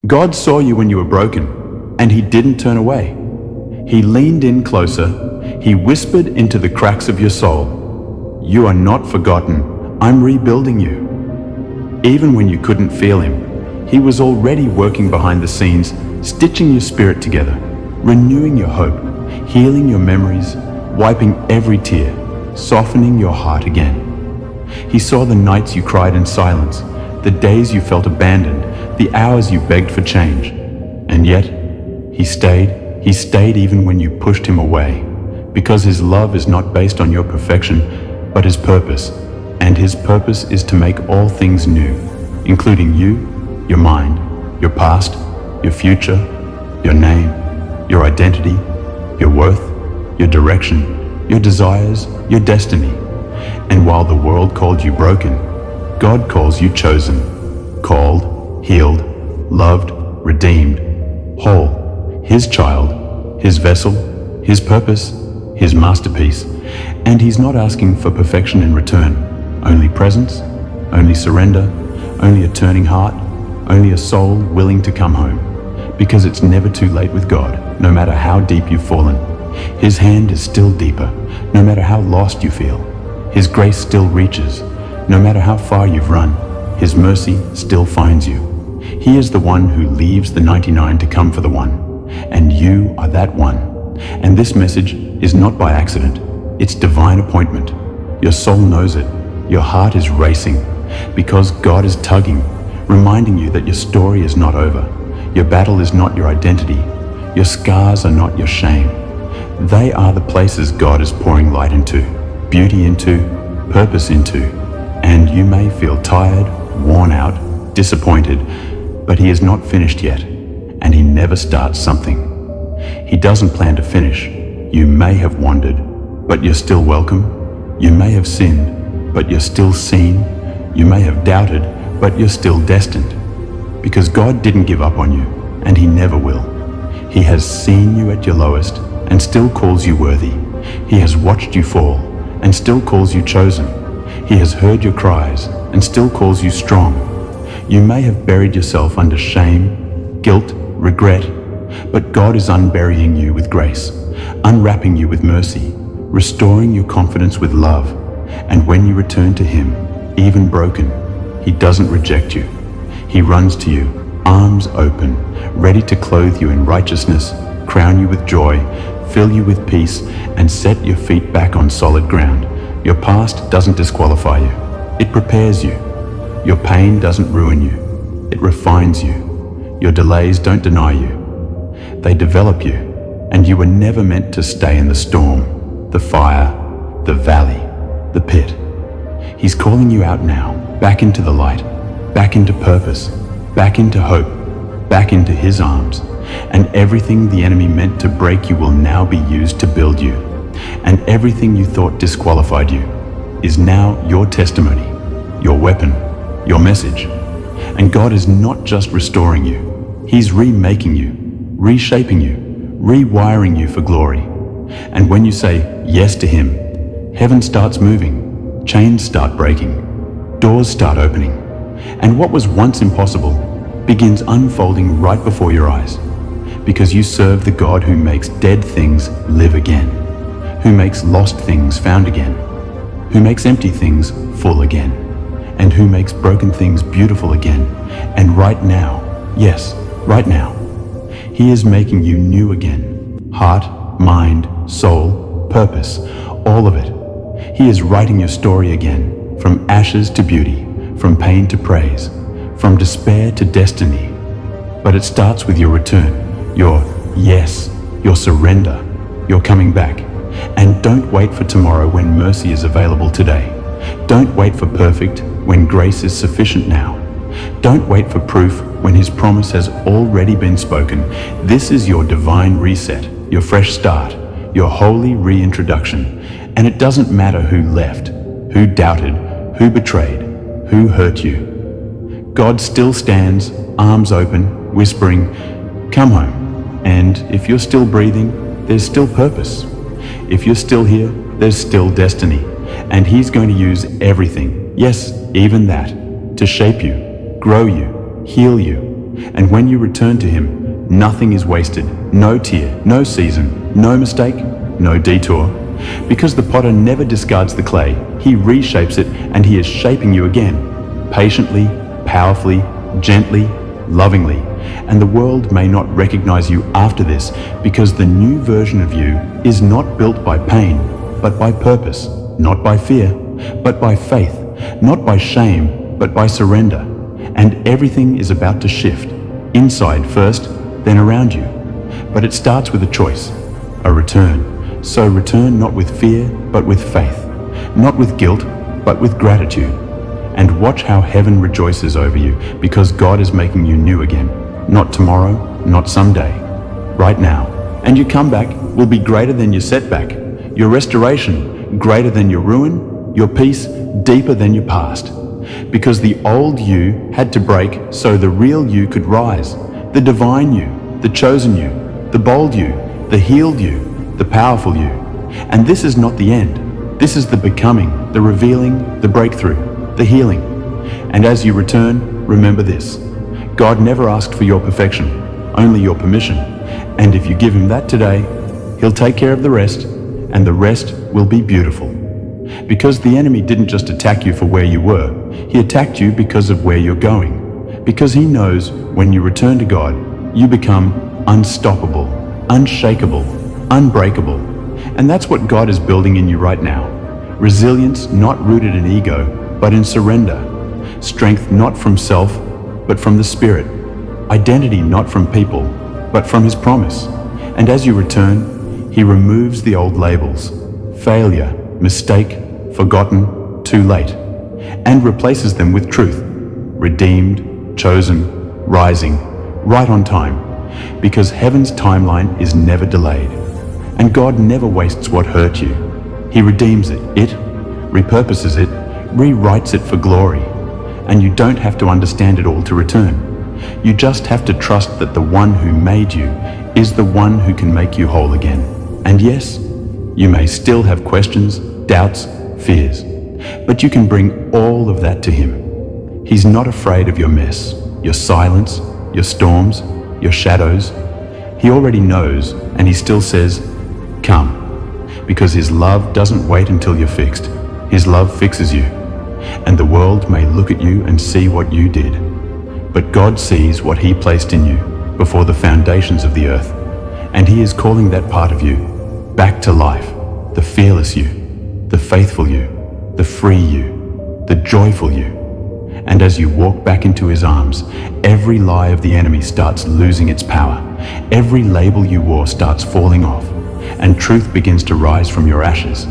God saw you when you were broken, and He didn't turn away. He leaned in closer. He whispered into the cracks of your soul, "You are not forgotten. I'm rebuilding you." Even when you couldn't feel Him, He was already working behind the scenes, stitching your spirit together, renewing your hope, healing your memories, wiping every tear, softening your heart again. He saw the nights you cried in silence, the days you felt abandoned, the hours you begged for change. And yet, He stayed even when you pushed Him away, because His love is not based on your perfection, but His purpose. And His purpose is to make all things new, including you, your mind, your past, your future, your name, your identity, your worth, your direction, your desires, your destiny. And while the world called you broken, God calls you chosen, called, healed, loved, redeemed, whole, His child, His vessel, His purpose, His masterpiece. And He's not asking for perfection in return, only presence, only surrender, only a turning heart, only a soul willing to come home. Because it's never too late with God, no matter how deep you've fallen. His hand is still deeper, no matter how lost you feel. His grace still reaches, no matter how far you've run. His mercy still finds you. He is the one who leaves the 99 to come for the one, and you are that one. And this message is not by accident, it's divine appointment. Your soul knows it, your heart is racing, because God is tugging, reminding you that your story is not over. Your battle is not your identity. Your scars are not your shame. They are the places God is pouring light into, beauty into, purpose into. And you may feel tired, worn out, disappointed, but He is not finished yet, and He never starts something. He doesn't plan to finish. You may have wandered, but you're still welcome. You may have sinned, but you're still seen. You may have doubted, but you're still destined. Because God didn't give up on you, and He never will. He has seen you at your lowest and still calls you worthy. He has watched you fall and still calls you chosen. He has heard your cries and still calls you strong. You may have buried yourself under shame, guilt, regret, but God is unburying you with grace, unwrapping you with mercy, restoring your confidence with love. And when you return to Him, even broken, He doesn't reject you. He runs to you, arms open, ready to clothe you in righteousness, crown you with joy, fill you with peace, and set your feet back on solid ground. Your past doesn't disqualify you. It prepares you. Your pain doesn't ruin you. It refines you. Your delays don't deny you. They develop you, and you were never meant to stay in the storm, the fire, the valley, the pit. He's calling you out now, back into the light, back into purpose, back into hope, back into His arms. And everything the enemy meant to break you will now be used to build you. And everything you thought disqualified you is now your testimony, your weapon, your message. And God is not just restoring you, He's remaking you, reshaping you, rewiring you for glory. And when you say yes to Him, heaven starts moving, chains start breaking, doors start opening. And what was once impossible begins unfolding right before your eyes. Because you serve the God who makes dead things live again, who makes lost things found again, who makes empty things full again, and who makes broken things beautiful again. And right now, yes, right now, He is making you new again. Heart, mind, soul, purpose, all of it. He is writing your story again, from ashes to beauty, from pain to praise, from despair to destiny. But it starts with your return, your yes, your surrender, your coming back. And don't wait for tomorrow when mercy is available today. Don't wait for perfect when grace is sufficient now. Don't wait for proof when His promise has already been spoken. This is your divine reset, your fresh start, your holy reintroduction. And it doesn't matter who left, who doubted, who betrayed, who hurt you. God still stands, arms open, whispering, "Come home." And if you're still breathing, there's still purpose. If you're still here, there's still destiny. And He's going to use everything, yes, even that, to shape you, grow you, heal you, And when you return to him, nothing is wasted, no tear, no season, no mistake, no detour. Because the potter never discards the clay, he reshapes it and he is shaping you again, patiently, powerfully, gently, lovingly. And the world may not recognize you after this because the new version of you is not built by pain, but by purpose, not by fear, but by faith, not by shame, but by surrender. And everything is about to shift, inside first, then around you. But it starts with a choice, a return. So return not with fear, but with faith, not with guilt, but with gratitude. And watch how heaven rejoices over you because God is making you new again. Not tomorrow, not someday, right now. And your comeback will be greater than your setback, your restoration greater than your ruin, your peace deeper than your past. Because the old you had to break so the real you could rise, the divine you, the chosen you, the bold you, the healed you, the powerful you. And this is not the end. This is the becoming, the revealing, the breakthrough, the healing. And as you return, remember this. God never asked for your perfection, only your permission. And if you give him that today, he'll take care of the rest, and the rest will be beautiful. Because the enemy didn't just attack you for where you were, he attacked you because of where you're going. Because he knows when you return to God, you become unstoppable, unshakable, unbreakable. And that's what God is building in you right now. Resilience not rooted in ego, but in surrender. Strength not from self, but from the Spirit. Identity not from people, but from his promise. And as you return, he removes the old labels, failure, mistake, forgotten, too late, and replaces them with truth, redeemed, chosen, rising, right on time, because heaven's timeline is never delayed. And God never wastes what hurt you. He redeems it, repurposes it, rewrites it for glory. And you don't have to understand it all to return. You just have to trust that the one who made you is the one who can make you whole again. And yes, you may still have questions, doubts, fears, but you can bring all of that to him. He's not afraid of your mess, your silence, your storms, your shadows. He already knows, and he still says, come, because his love doesn't wait until you're fixed. His love fixes you. And the world may look at you and see what you did, but God sees what he placed in you before the foundations of the earth, and he is calling that part of you back to life, the fearless you, the faithful you, the free you, the joyful you. And as you walk back into his arms, every lie of the enemy starts losing its power. Every label you wore starts falling off, and truth begins to rise from your ashes.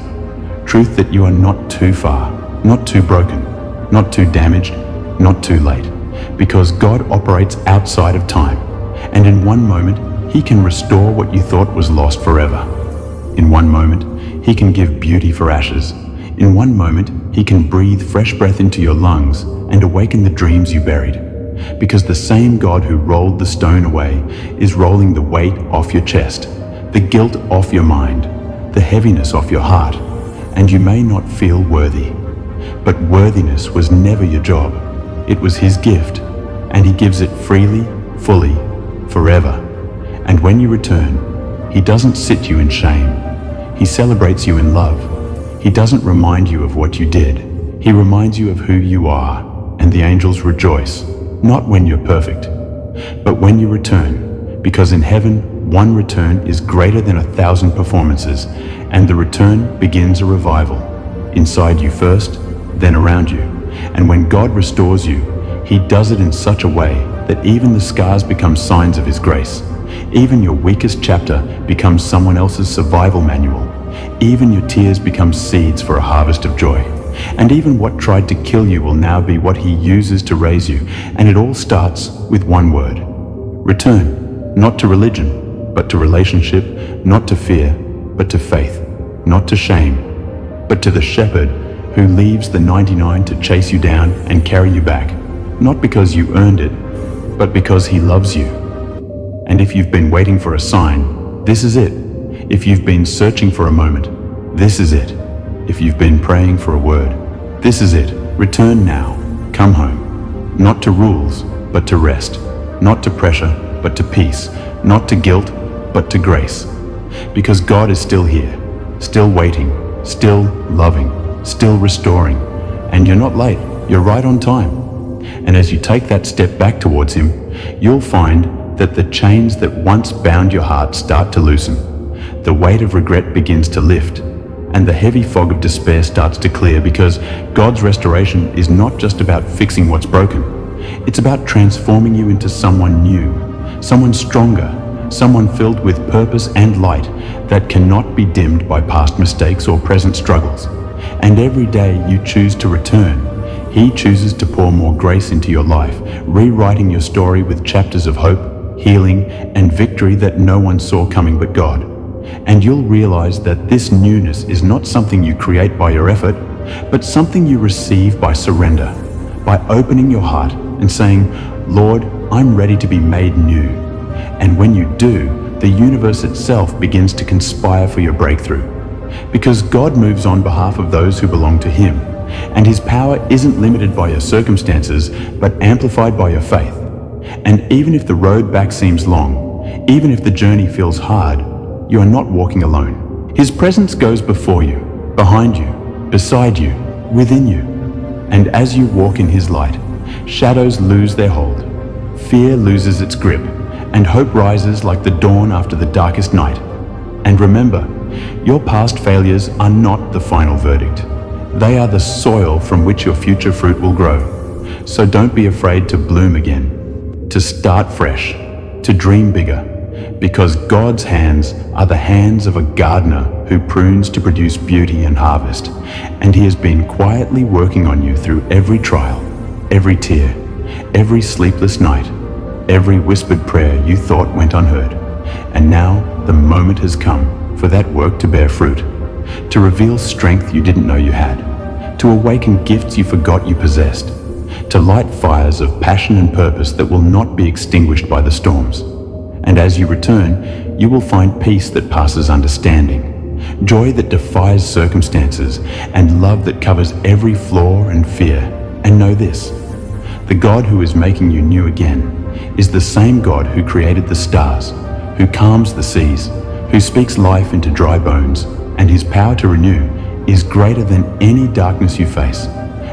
Truth that you are not too far, not too broken, not too damaged, not too late, because God operates outside of time, and in one moment, he can restore what you thought was lost forever. In one moment, he can give beauty for ashes. In one moment, he can breathe fresh breath into your lungs and awaken the dreams you buried, because the same God who rolled the stone away is rolling the weight off your chest, the guilt off your mind, the heaviness off your heart, and you may not feel worthy. But worthiness was never your job. It was his gift, and he gives it freely, fully, forever. And when you return, he doesn't sit you in shame. He celebrates you in love. He doesn't remind you of what you did. He reminds you of who you are, and the angels rejoice, not when you're perfect, but when you return, because in heaven, one return is greater than 1,000 performances, and the return begins a revival, inside you first, then around you. And when God restores you, he does it in such a way that even the scars become signs of his grace. Even your weakest chapter becomes someone else's survival manual. Even your tears become seeds for a harvest of joy. And even what tried to kill you will now be what he uses to raise you. And it all starts with one word: return, not to religion, but to relationship, not to fear, but to faith, not to shame, but to the shepherd who leaves the 99 to chase you down and carry you back, not because you earned it, but because he loves you. And if you've been waiting for a sign, this is it. If you've been searching for a moment, this is it. If you've been praying for a word, this is it. Return now. Come home. Not to rules, but to rest. not to pressure, but to peace, not to guilt, but to grace. Because God is still here, still waiting, still loving, still restoring. And you're not late, you're right on time. And as you take that step back towards Him, you'll find that the chains that once bound your heart start to loosen. The weight of regret begins to lift, and the heavy fog of despair starts to clear, because God's restoration is not just about fixing what's broken. It's about transforming you into someone new, someone stronger, someone filled with purpose and light that cannot be dimmed by past mistakes or present struggles. And every day you choose to return, He chooses to pour more grace into your life, rewriting your story with chapters of hope, healing, and victory that no one saw coming but God. And you'll realize that this newness is not something you create by your effort, but something you receive by surrender, by opening your heart and saying, Lord, I'm ready to be made new. And when you do, the universe itself begins to conspire for your breakthrough. Because God moves on behalf of those who belong to Him, and His power isn't limited by your circumstances, but amplified by your faith. And even if the road back seems long, even if the journey feels hard, you are not walking alone. His presence goes before you, behind you, beside you, within you. And as you walk in His light, shadows lose their hold, fear loses its grip, and hope rises like the dawn after the darkest night. And remember, your past failures are not the final verdict. They are the soil from which your future fruit will grow. So don't be afraid to bloom again, to start fresh, to dream bigger, because God's hands are the hands of a gardener who prunes to produce beauty and harvest. And He has been quietly working on you through every trial, every tear, every sleepless night, every whispered prayer you thought went unheard. And now the moment has come for that work to bear fruit, to reveal strength you didn't know you had, to awaken gifts you forgot you possessed, to light fires of passion and purpose that will not be extinguished by the storms. And as you return, you will find peace that passes understanding, joy that defies circumstances, and love that covers every flaw and fear. And know this, the God who is making you new again is the same God who created the stars, who calms the seas, who speaks life into dry bones, and His power to renew is greater than any darkness you face.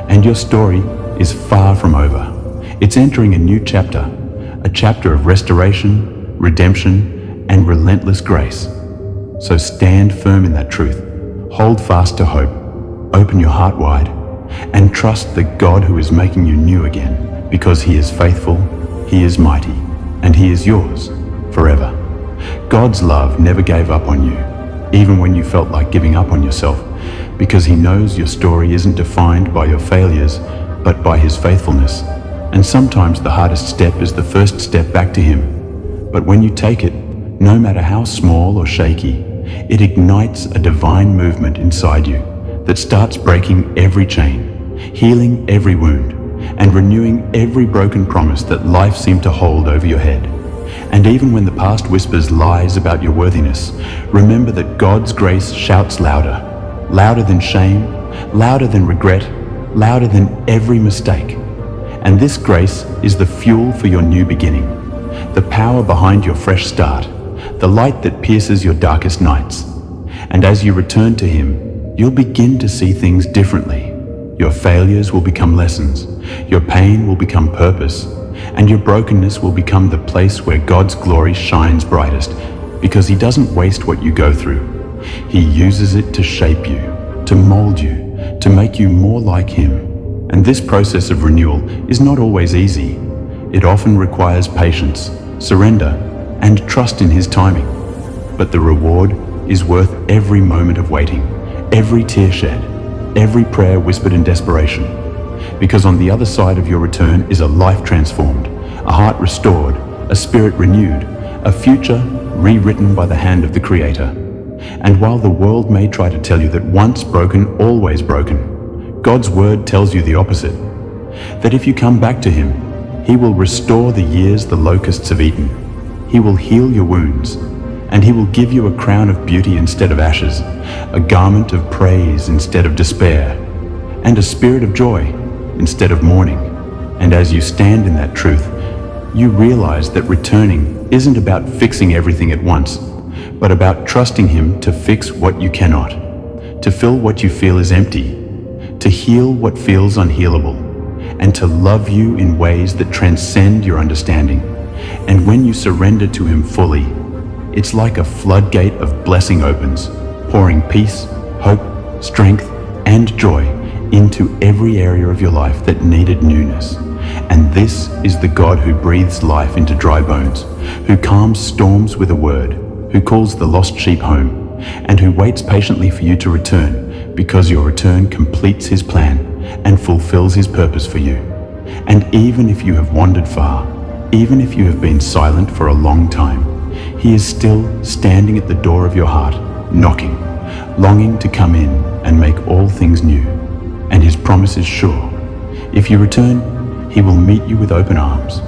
And your story is far from over. It's entering a new chapter, a chapter of restoration, redemption, and relentless grace. So stand firm in that truth, hold fast to hope, open your heart wide, and trust the God who is making you new again, because He is faithful, He is mighty, and He is yours forever. God's love never gave up on you, even when you felt like giving up on yourself, because He knows your story isn't defined by your failures, but by His faithfulness. And sometimes the hardest step is the first step back to Him. But when you take it, no matter how small or shaky, it ignites a divine movement inside you that starts breaking every chain, healing every wound, and renewing every broken promise that life seemed to hold over your head. And even when the past whispers lies about your worthiness, remember that God's grace shouts louder, louder than shame, louder than regret, louder than every mistake. And this grace is the fuel for your new beginning, the power behind your fresh start, the light that pierces your darkest nights. And as you return to Him, you'll begin to see things differently. Your failures will become lessons, your pain will become purpose, and your brokenness will become the place where God's glory shines brightest, because He doesn't waste what you go through. He uses it to shape you, to mold you, to make you more like Him. And this process of renewal is not always easy. It often requires patience, surrender, and trust in His timing. But the reward is worth every moment of waiting, every tear shed, every prayer whispered in desperation. Because on the other side of your return is a life transformed, a heart restored, a spirit renewed, a future rewritten by the hand of the Creator. And while the world may try to tell you that once broken, always broken, God's word tells you the opposite. That if you come back to Him, He will restore the years the locusts have eaten. He will heal your wounds, and He will give you a crown of beauty instead of ashes, a garment of praise instead of despair, and a spirit of joy instead of mourning. And as you stand in that truth, you realize that returning isn't about fixing everything at once, but about trusting Him to fix what you cannot, to fill what you feel is empty, to heal what feels unhealable, and to love you in ways that transcend your understanding. And when you surrender to Him fully, it's like a floodgate of blessing opens, pouring peace, hope, strength, and joy into every area of your life that needed newness. And this is the God who breathes life into dry bones, who calms storms with a word, who calls the lost sheep home, and who waits patiently for you to return, because your return completes His plan and fulfills His purpose for you. And even if you have wandered far, even if you have been silent for a long time, He is still standing at the door of your heart, knocking, longing to come in and make all things new. And His promise is sure. If you return, He will meet you with open arms,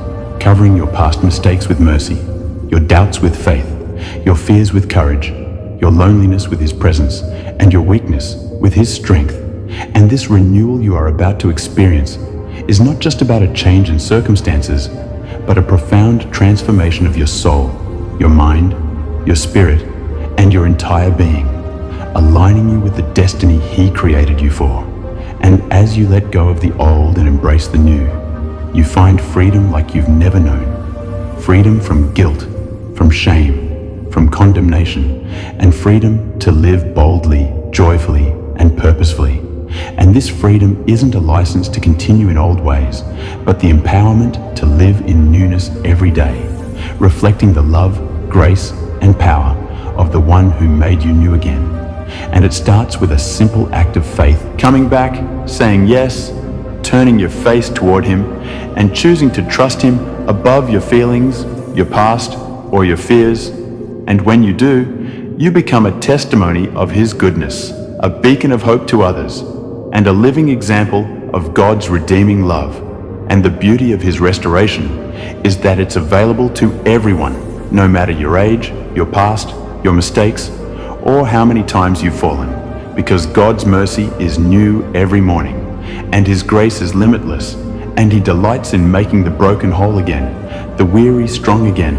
covering your past mistakes with mercy, your doubts with faith, your fears with courage, your loneliness with His presence, and your weakness with His strength. And this renewal you are about to experience is not just about a change in circumstances, but a profound transformation of your soul, your mind, your spirit, and your entire being, aligning you with the destiny He created you for. And as you let go of the old and embrace the new, you find freedom like you've never known. Freedom from guilt, from shame, from condemnation, and freedom to live boldly, joyfully, and purposefully. And this freedom isn't a license to continue in old ways, but the empowerment to live in newness every day, reflecting the love, grace, and power of the One who made you new again. And it starts with a simple act of faith, coming back, saying yes, turning your face toward Him, and choosing to trust Him above your feelings, your past, or your fears. And when you do, you become a testimony of His goodness, a beacon of hope to others, and a living example of God's redeeming love. And the beauty of His restoration is that it's available to everyone, no matter your age, your past, your mistakes, or how many times you've fallen, because God's mercy is new every morning, and His grace is limitless, and He delights in making the broken whole again, the weary strong again,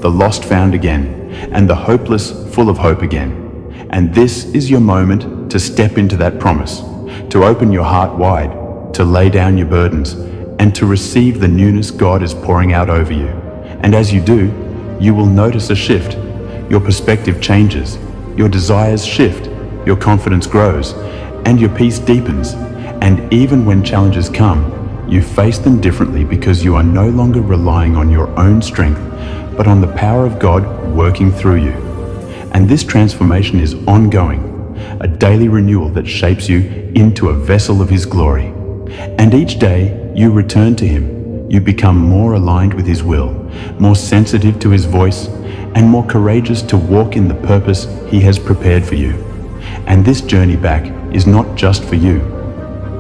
the lost found again, and the hopeless full of hope again. And this is your moment to step into that promise, to open your heart wide, to lay down your burdens, and to receive the newness God is pouring out over you. And as you do, you will notice a shift. Your perspective changes, your desires shift, your confidence grows, and your peace deepens. And even when challenges come, you face them differently because you are no longer relying on your own strength, but on the power of God working through you. And this transformation is ongoing, a daily renewal that shapes you into a vessel of His glory. And each day you return to Him, you become more aligned with His will, more sensitive to His voice, and more courageous to walk in the purpose He has prepared for you. And this journey back is not just for you,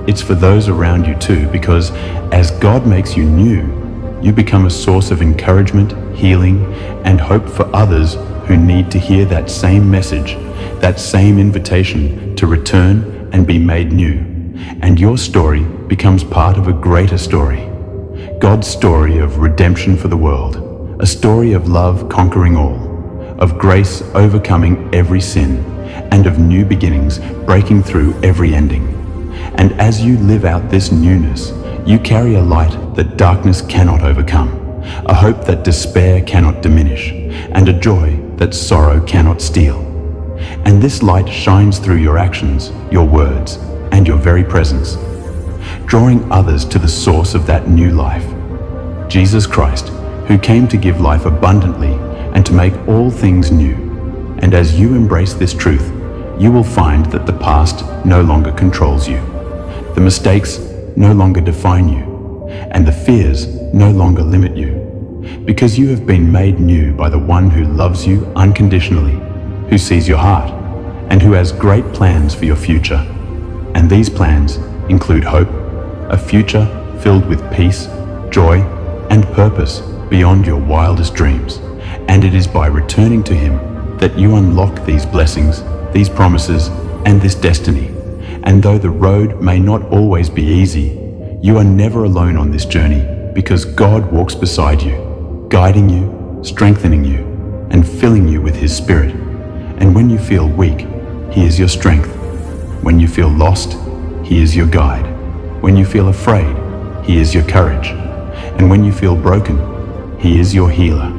it's for those around you too, because as God makes you new, you become a source of encouragement, healing, and hope for others who need to hear that same message, that same invitation to return and be made new. And your story becomes part of a greater story, God's story of redemption for the world. A story of love conquering all, of grace overcoming every sin, and of new beginnings breaking through every ending. And as you live out this newness, you carry a light that darkness cannot overcome, a hope that despair cannot diminish, and a joy that sorrow cannot steal. And this light shines through your actions, your words, and your very presence, drawing others to the source of that new life, Jesus Christ, who came to give life abundantly and to make all things new. And as you embrace this truth, you will find that the past no longer controls you, the mistakes no longer define you, and the fears no longer limit you, because you have been made new by the One who loves you unconditionally, who sees your heart, and who has great plans for your future. And these plans include hope, a future filled with peace, joy, and purpose beyond your wildest dreams. And it is by returning to Him that you unlock these blessings, these promises, and this destiny. And though the road may not always be easy, you are never alone on this journey, because God walks beside you, guiding you, strengthening you, and filling you with His Spirit. And when you feel weak, He is your strength. When you feel lost, He is your guide. When you feel afraid, He is your courage. And when you feel broken, He is your healer.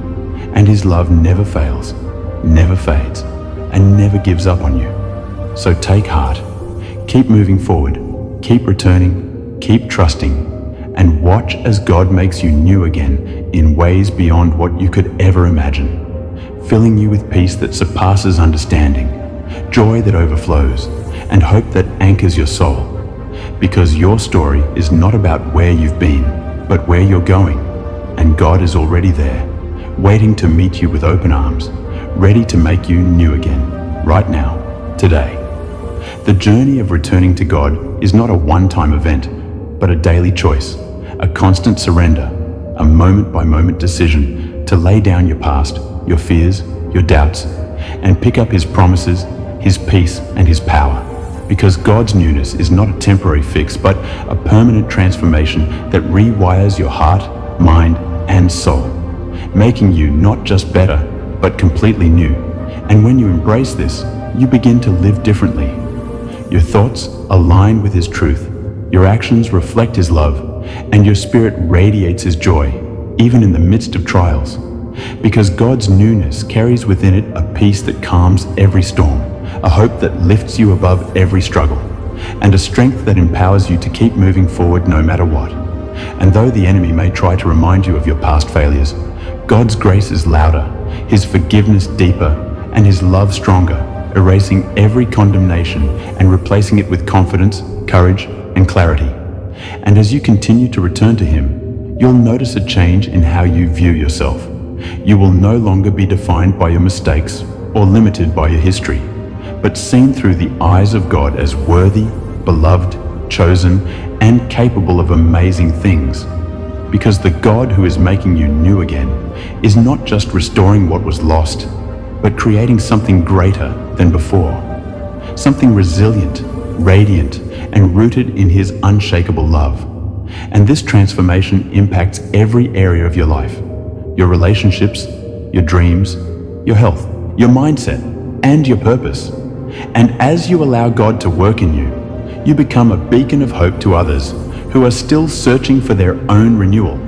And His love never fails, never fades, and never gives up on you. So take heart, keep moving forward, keep returning, keep trusting, and watch as God makes you new again in ways beyond what you could ever imagine, filling you with peace that surpasses understanding, joy that overflows, and hope that anchors your soul. Because your story is not about where you've been, but where you're going, and God is already there, waiting to meet you with open arms, ready to make you new again, right now, today. The journey of returning to God is not a one-time event, but a daily choice, a constant surrender, a moment-by-moment decision to lay down your past, your fears, your doubts, and pick up His promises, His peace, and His power. Because God's newness is not a temporary fix, but a permanent transformation that rewires your heart, mind, and soul, making you not just better, but completely new. And when you embrace this, you begin to live differently. Your thoughts align with His truth, your actions reflect His love, and your spirit radiates His joy, even in the midst of trials. Because God's newness carries within it a peace that calms every storm, a hope that lifts you above every struggle, and a strength that empowers you to keep moving forward no matter what. And though the enemy may try to remind you of your past failures, God's grace is louder, His forgiveness deeper, and His love stronger, erasing every condemnation and replacing it with confidence, courage, and clarity. And as you continue to return to Him, you'll notice a change in how you view yourself. You will no longer be defined by your mistakes or limited by your history, but seen through the eyes of God as worthy, beloved, chosen, and capable of amazing things. Because the God who is making you new again is not just restoring what was lost, but creating something greater than before. Something resilient, radiant, and rooted in His unshakable love. And this transformation impacts every area of your life, your relationships, your dreams, your health, your mindset, and your purpose. And as you allow God to work in you, you become a beacon of hope to others who are still searching for their own renewal,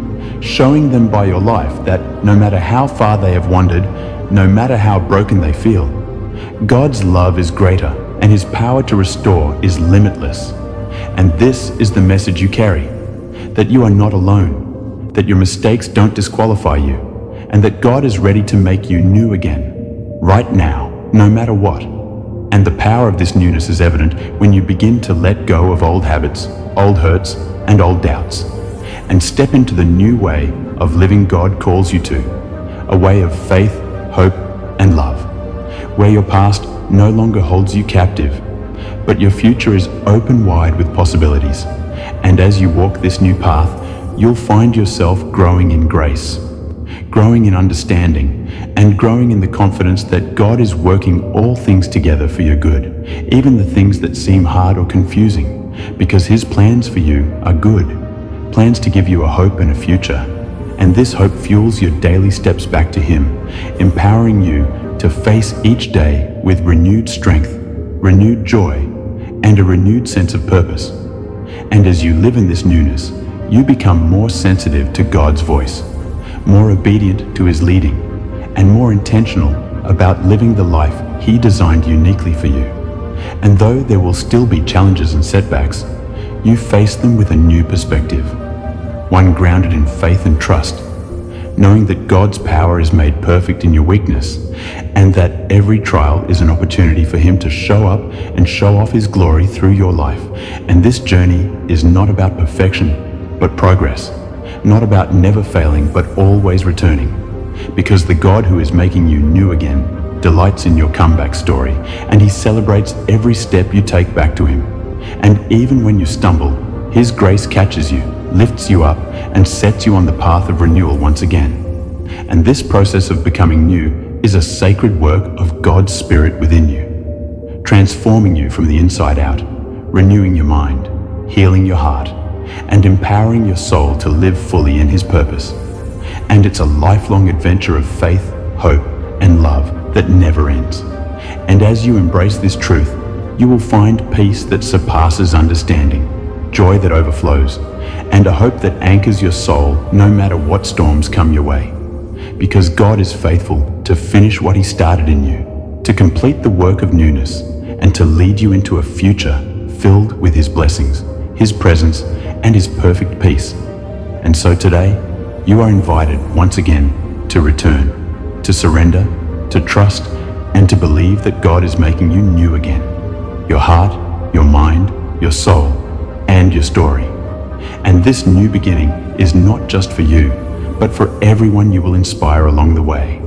showing them by your life that no matter how far they have wandered, no matter how broken they feel, God's love is greater and His power to restore is limitless. And this is the message you carry, that you are not alone, that your mistakes don't disqualify you, and that God is ready to make you new again, right now, no matter what. And the power of this newness is evident when you begin to let go of old habits, old hurts, and old doubts, and step into the new way of living God calls you to, a way of faith, hope, and love, where your past no longer holds you captive, but your future is open wide with possibilities. And as you walk this new path, you'll find yourself growing in grace, growing in understanding, and growing in the confidence that God is working all things together for your good, even the things that seem hard or confusing, because His plans for you are good, plans to give you a hope and a future. And this hope fuels your daily steps back to Him, empowering you to face each day with renewed strength, renewed joy, and a renewed sense of purpose. And as you live in this newness, you become more sensitive to God's voice, more obedient to His leading, and more intentional about living the life He designed uniquely for you. And though there will still be challenges and setbacks, you face them with a new perspective, one grounded in faith and trust, knowing that God's power is made perfect in your weakness, and that every trial is an opportunity for Him to show up and show off His glory through your life. And this journey is not about perfection, but progress, not about never failing, but always returning. Because the God who is making you new again delights in your comeback story, and He celebrates every step you take back to Him. And even when you stumble, His grace catches you, lifts you up, and sets you on the path of renewal once again. And this process of becoming new is a sacred work of God's Spirit within you, transforming you from the inside out, renewing your mind, healing your heart, and empowering your soul to live fully in His purpose. And it's a lifelong adventure of faith, hope, and love that never ends. And as you embrace this truth, you will find peace that surpasses understanding, joy that overflows, and a hope that anchors your soul no matter what storms come your way. Because God is faithful to finish what He started in you, to complete the work of newness, and to lead you into a future filled with His blessings, His presence, and His perfect peace. And so today, you are invited once again to return, to surrender, to trust, and to believe that God is making you new again. Your heart, your mind, your soul, and your story. And this new beginning is not just for you, but for everyone you will inspire along the way.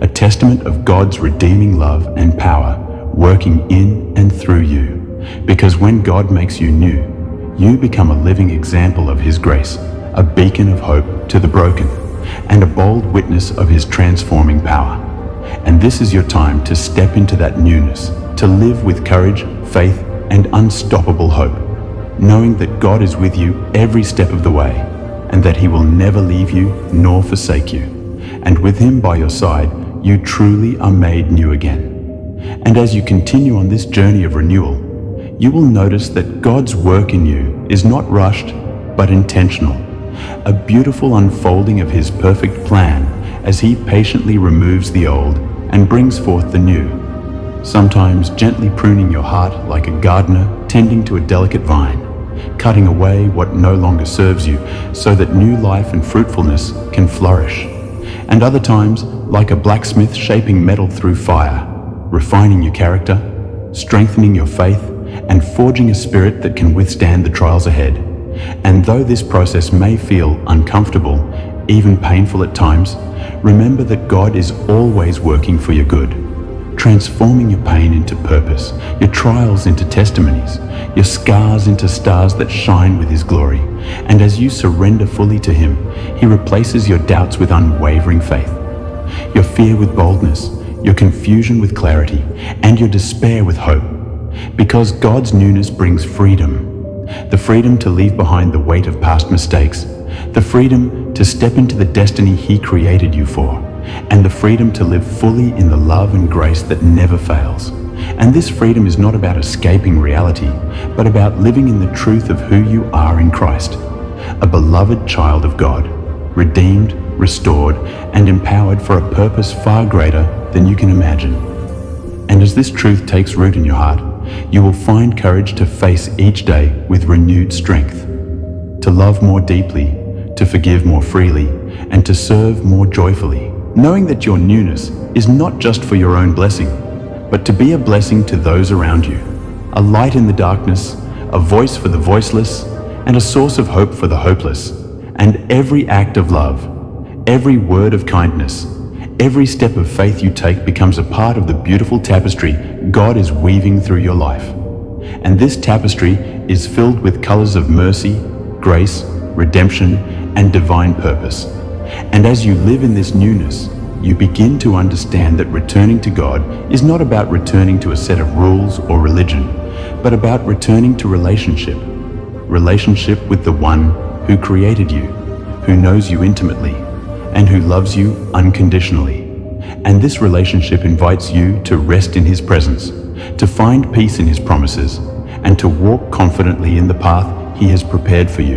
A testament of God's redeeming love and power working in and through you. Because when God makes you new, you become a living example of His grace, a beacon of hope to the broken, and a bold witness of His transforming power. And this is your time to step into that newness, to live with courage, faith, and unstoppable hope, knowing that God is with you every step of the way, and that He will never leave you nor forsake you. And with Him by your side, you truly are made new again. And as you continue on this journey of renewal, you will notice that God's work in you is not rushed, but intentional, a beautiful unfolding of His perfect plan as He patiently removes the old and brings forth the new, sometimes gently pruning your heart like a gardener tending to a delicate vine, cutting away what no longer serves you so that new life and fruitfulness can flourish. And other times, like a blacksmith shaping metal through fire, refining your character, strengthening your faith, and forging a spirit that can withstand the trials ahead. And though this process may feel uncomfortable, even painful at times, remember that God is always working for your good, transforming your pain into purpose, your trials into testimonies, your scars into stars that shine with His glory. And as you surrender fully to Him, He replaces your doubts with unwavering faith, your fear with boldness, your confusion with clarity, and your despair with hope. Because God's newness brings freedom, the freedom to leave behind the weight of past mistakes, the freedom to step into the destiny He created you for, and the freedom to live fully in the love and grace that never fails. And this freedom is not about escaping reality, but about living in the truth of who you are in Christ, a beloved child of God, redeemed, restored, and empowered for a purpose far greater than you can imagine. And as this truth takes root in your heart, you will find courage to face each day with renewed strength, to love more deeply, to forgive more freely, and to serve more joyfully, knowing that your newness is not just for your own blessing, but to be a blessing to those around you, a light in the darkness, a voice for the voiceless, and a source of hope for the hopeless. And every act of love, every word of kindness, every step of faith you take becomes a part of the beautiful tapestry God is weaving through your life. And this tapestry is filled with colors of mercy, grace, redemption, and divine purpose. And as you live in this newness, you begin to understand that returning to God is not about returning to a set of rules or religion, but about returning to relationship with the one who created you, who knows you intimately, and who loves you unconditionally. And this relationship invites you to rest in His presence, to find peace in His promises, and to walk confidently in the path He has prepared for you.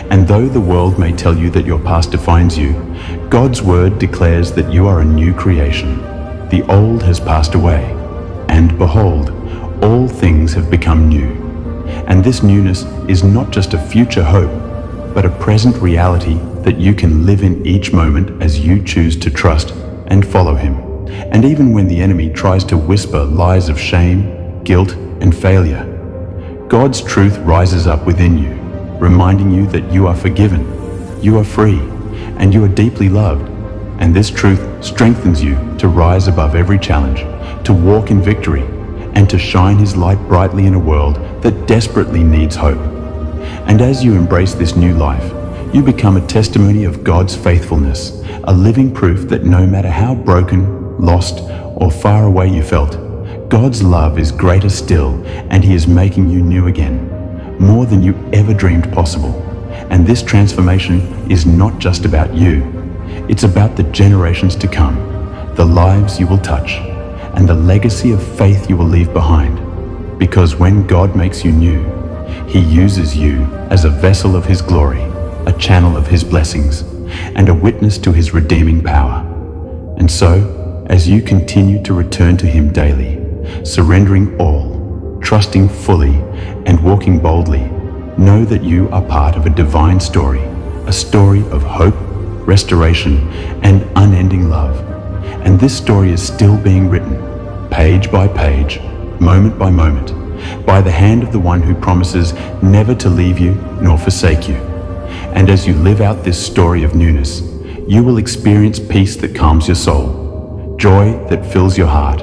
And though the world may tell you that your past defines you, God's word declares that you are a new creation. The old has passed away, and behold, all things have become new. And this newness is not just a future hope, but a present reality that you can live in each moment as you choose to trust and follow Him. And even when the enemy tries to whisper lies of shame, guilt, and failure, God's truth rises up within you, reminding you that you are forgiven, you are free, and you are deeply loved. And this truth strengthens you to rise above every challenge, to walk in victory, and to shine His light brightly in a world that desperately needs hope. And as you embrace this new life, you become a testimony of God's faithfulness, a living proof that no matter how broken, lost, or far away you felt, God's love is greater still, and He is making you new again. more than you ever dreamed possible. And this transformation is not just about you. It's about the generations to come, the lives you will touch, and the legacy of faith you will leave behind. Because when God makes you new, He uses you as a vessel of His glory, a channel of His blessings, and a witness to His redeeming power. And so, as you continue to return to Him daily, surrendering all, trusting fully, and walking boldly, know that you are part of a divine story, a story of hope, restoration, and unending love. And this story is still being written, page by page, moment by moment, by the hand of the one who promises never to leave you nor forsake you. And as you live out this story of newness, you will experience peace that calms your soul, joy that fills your heart,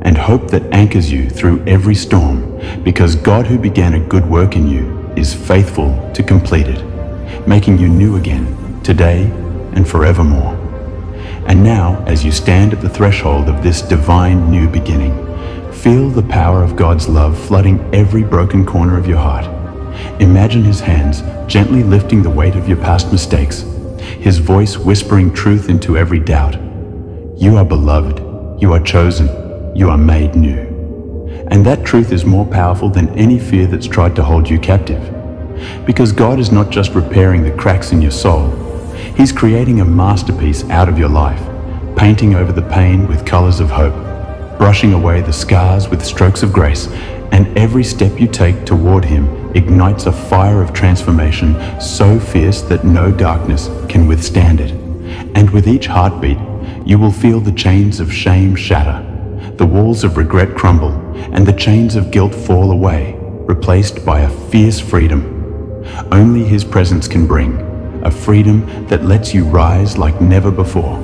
and hope that anchors you through every storm, because God who began a good work in you is faithful to complete it, making you new again, today and forevermore. And now, as you stand at the threshold of this divine new beginning, feel the power of God's love flooding every broken corner of your heart. Imagine His hands gently lifting the weight of your past mistakes, His voice whispering truth into every doubt. You are beloved, you are chosen, you are made new. And that truth is more powerful than any fear that's tried to hold you captive. Because God is not just repairing the cracks in your soul, He's creating a masterpiece out of your life, painting over the pain with colors of hope, brushing away the scars with strokes of grace, and every step you take toward Him ignites a fire of transformation so fierce that no darkness can withstand it. And with each heartbeat, you will feel the chains of shame shatter, the walls of regret crumble, and the chains of guilt fall away, replaced by a fierce freedom only His presence can bring, a freedom that lets you rise like never before.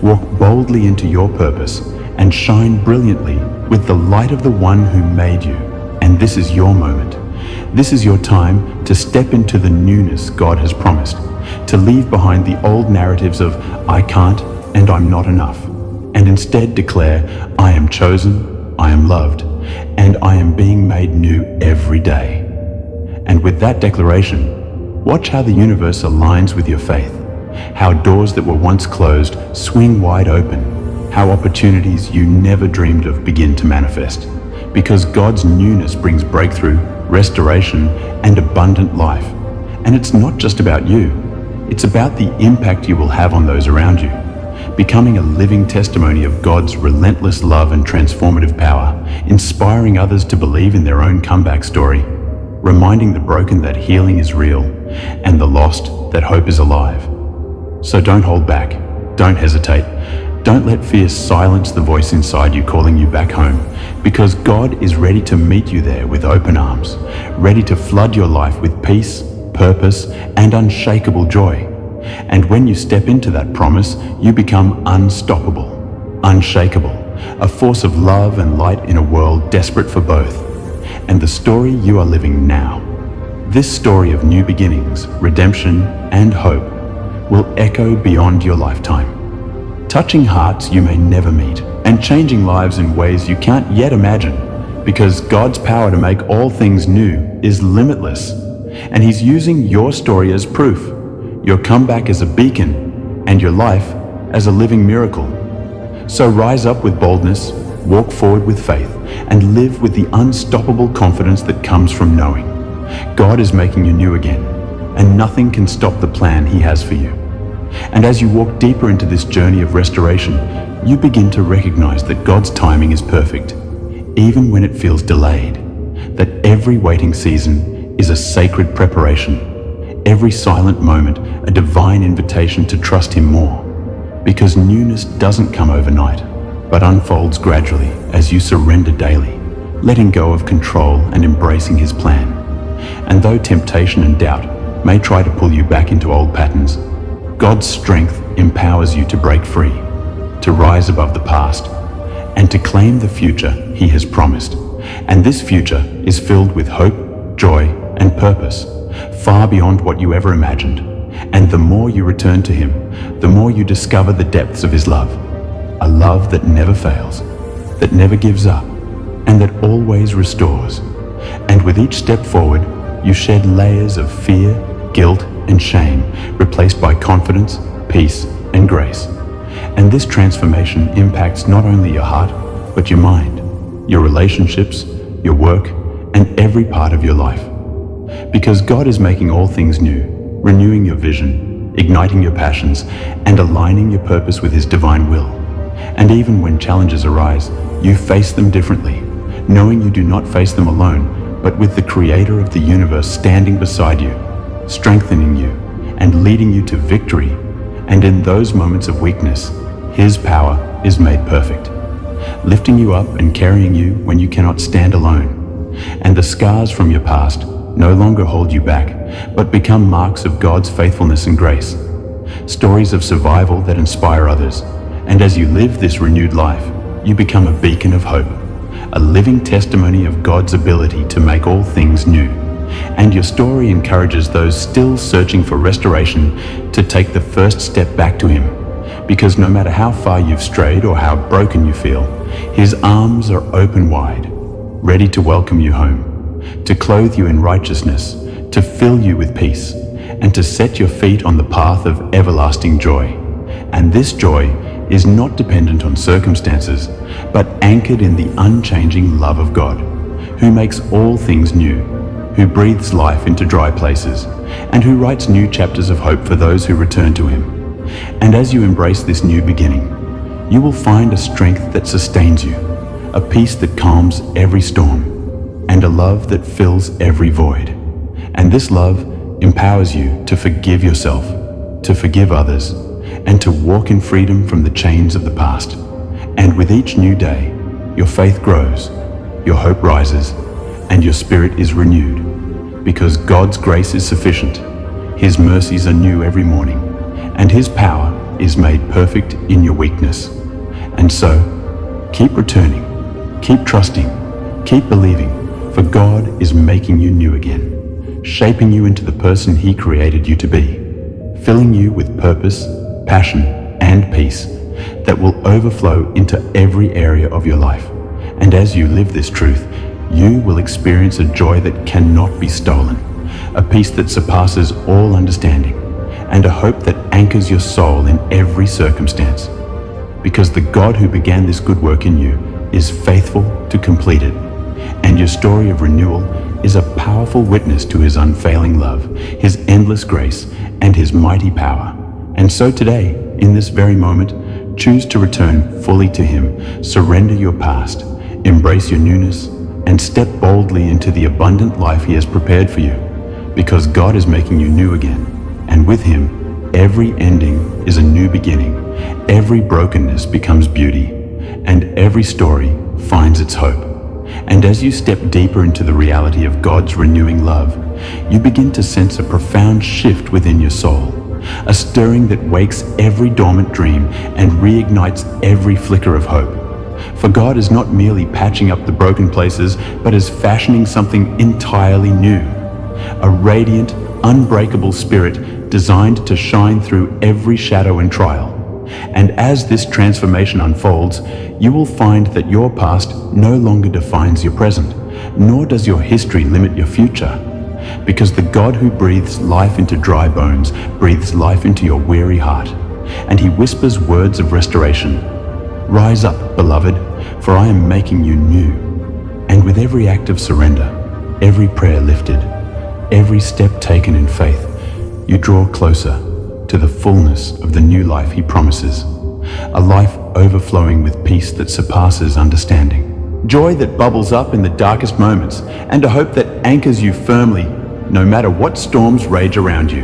Walk boldly into your purpose and shine brilliantly with the light of the one who made you. And this is your moment. This is your time to step into the newness God has promised, to leave behind the old narratives of I can't and I'm not enough, and instead declare, I am chosen, I am loved, and I am being made new every day. And with that declaration, watch how the universe aligns with your faith, how doors that were once closed swing wide open, how opportunities you never dreamed of begin to manifest. Because God's newness brings breakthrough, restoration, and abundant life. And it's not just about you, it's about the impact you will have on those around you, becoming a living testimony of God's relentless love and transformative power, inspiring others to believe in their own comeback story, reminding the broken that healing is real, and the lost that hope is alive. So don't hold back, don't hesitate, don't let fear silence the voice inside you calling you back home, because God is ready to meet you there with open arms, ready to flood your life with peace, purpose, and unshakable joy. And when you step into that promise, you become unstoppable, unshakable, a force of love and light in a world desperate for both. And the story you are living now, this story of new beginnings, redemption, and hope, will echo beyond your lifetime, touching hearts you may never meet, and changing lives in ways you can't yet imagine, because God's power to make all things new is limitless, and He's using your story as proof, your comeback as a beacon, and your life as a living miracle. So rise up with boldness, walk forward with faith, and live with the unstoppable confidence that comes from knowing God is making you new again, and nothing can stop the plan He has for you. And as you walk deeper into this journey of restoration, you begin to recognize that God's timing is perfect, even when it feels delayed, that every waiting season is a sacred preparation, every silent moment a divine invitation to trust Him more, because newness doesn't come overnight, but unfolds gradually as you surrender daily, letting go of control and embracing His plan. And though temptation and doubt may try to pull you back into old patterns, God's strength empowers you to break free, to rise above the past, and to claim the future He has promised. And this future is filled with hope, joy, and purpose, far beyond what you ever imagined. And the more you return to Him, the more you discover the depths of His love, a love that never fails, that never gives up, and that always restores. And with each step forward, you shed layers of fear, guilt, and shame, replaced by confidence, peace, and grace. And this transformation impacts not only your heart, but your mind, your relationships, your work, and every part of your life. Because God is making all things new, renewing your vision, igniting your passions, and aligning your purpose with His divine will. And even when challenges arise, you face them differently, knowing you do not face them alone, but with the Creator of the universe standing beside you, strengthening you, and leading you to victory. And in those moments of weakness, His power is made perfect, lifting you up and carrying you when you cannot stand alone. And the scars from your past no longer hold you back, but become marks of God's faithfulness and grace, stories of survival that inspire others. And as you live this renewed life, you become a beacon of hope, a living testimony of God's ability to make all things new. And your story encourages those still searching for restoration to take the first step back to Him. Because no matter how far you've strayed or how broken you feel, His arms are open wide, ready to welcome you home, to clothe you in righteousness, to fill you with peace, and to set your feet on the path of everlasting joy. And this joy is not dependent on circumstances, but anchored in the unchanging love of God, who makes all things new, who breathes life into dry places, and who writes new chapters of hope for those who return to Him. And as you embrace this new beginning, you will find a strength that sustains you, a peace that calms every storm, and a love that fills every void. And this love empowers you to forgive yourself, to forgive others, and to walk in freedom from the chains of the past. And with each new day, your faith grows, your hope rises, and your spirit is renewed. Because God's grace is sufficient, His mercies are new every morning, and His power is made perfect in your weakness. And so, keep returning, keep trusting, keep believing, for God is making you new again, shaping you into the person He created you to be, filling you with purpose, passion, and peace that will overflow into every area of your life. And as you live this truth, you will experience a joy that cannot be stolen, a peace that surpasses all understanding, and a hope that anchors your soul in every circumstance. Because the God who began this good work in you is faithful to complete it. And your story of renewal is a powerful witness to His unfailing love, His endless grace, and His mighty power. And so today, in this very moment, choose to return fully to Him, surrender your past, embrace your newness, and step boldly into the abundant life He has prepared for you. Because God is making you new again, and with Him, every ending is a new beginning, every brokenness becomes beauty, and every story finds its hope. And as you step deeper into the reality of God's renewing love, you begin to sense a profound shift within your soul, a stirring that wakes every dormant dream and reignites every flicker of hope. For God is not merely patching up the broken places, but is fashioning something entirely new, a radiant, unbreakable spirit designed to shine through every shadow and trial. And as this transformation unfolds, you will find that your past no longer defines your present, nor does your history limit your future. Because the God who breathes life into dry bones breathes life into your weary heart, and He whispers words of restoration. Rise up, beloved, for I am making you new. And with every act of surrender, every prayer lifted, every step taken in faith, you draw closer to the fullness of the new life He promises, a life overflowing with peace that surpasses understanding, joy that bubbles up in the darkest moments, and a hope that anchors you firmly no matter what storms rage around you.